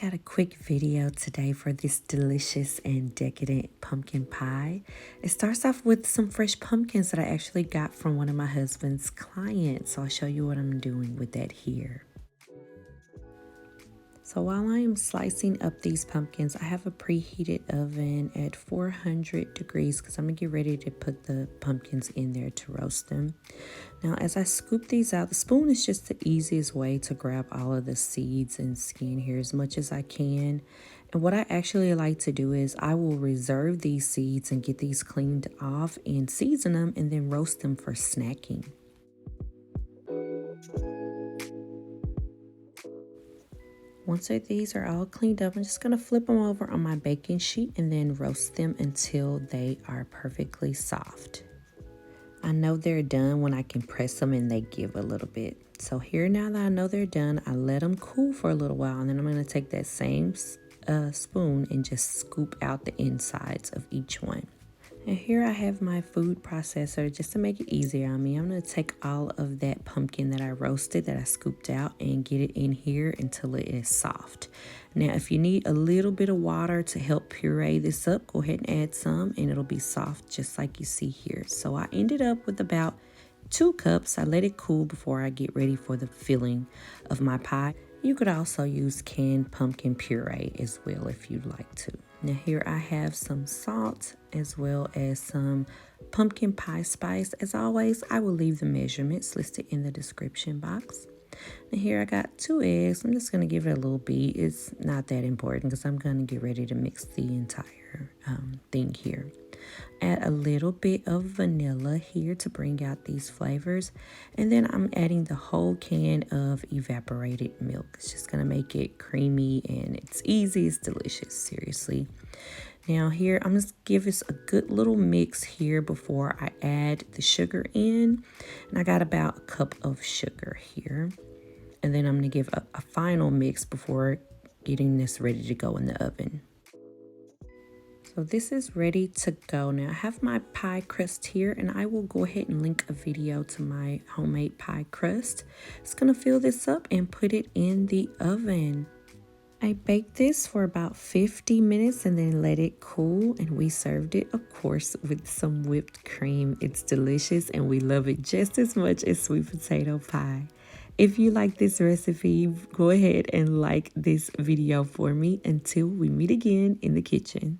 Got a quick video today for this delicious and decadent pumpkin pie. It starts off with some fresh pumpkins that I actually got from one of my husband's clients. So I'll show you what I'm doing with that here. So while I am slicing up these pumpkins, I have a preheated oven at 400 degrees because I'm going to get ready to put the pumpkins in there to roast them. Now, as I scoop these out, the spoon is just the easiest way to grab all of the seeds and skin here as much as I can. And what I actually like to do is I will reserve these seeds and get these cleaned off and season them and then roast them for snacking. Once these are all cleaned up, I'm just going to flip them over on my baking sheet and then roast them until they are perfectly soft. I know they're done when I can press them and they give a little bit. So here, now that I know they're done, I let them cool for a little while, and then I'm going to take that same spoon and just scoop out the insides of each one. And here I have my food processor just to make it easier on me. I'm going to take all of that pumpkin that I roasted, that I scooped out, and get it in here until it is soft. Now, if you need a little bit of water to help puree this up, go ahead and add some and it'll be soft just like you see here. So I ended up with about 2 cups. I let it cool before I get ready for the filling of my pie. You could also use canned pumpkin puree as well if you'd like to. Now here I have some salt as well as some pumpkin pie spice. As always, I will leave the measurements listed in the description box. And here I got 2 eggs. I'm just going to give it a little beat. It's not that important because I'm going to get ready to mix the entire thing here. Add a little bit of vanilla here to bring out these flavors. And then I'm adding the whole can of evaporated milk. It's just going to make it creamy and it's easy. It's delicious, seriously. Now here, I'm just give this a good little mix here before I add the sugar in. And I got about a cup of sugar here. And then I'm going to give a final mix before getting this ready to go in the oven. So this is ready to go. Now I have my pie crust here, and I will go ahead and link a video to my homemade pie crust. It's going to fill this up and put it in the oven. I baked this for about 50 minutes and then let it cool, and we served it, of course, with some whipped cream. It's delicious and we love it just as much as sweet potato pie. If you like this recipe, go ahead and like this video for me. Until we meet again in the kitchen.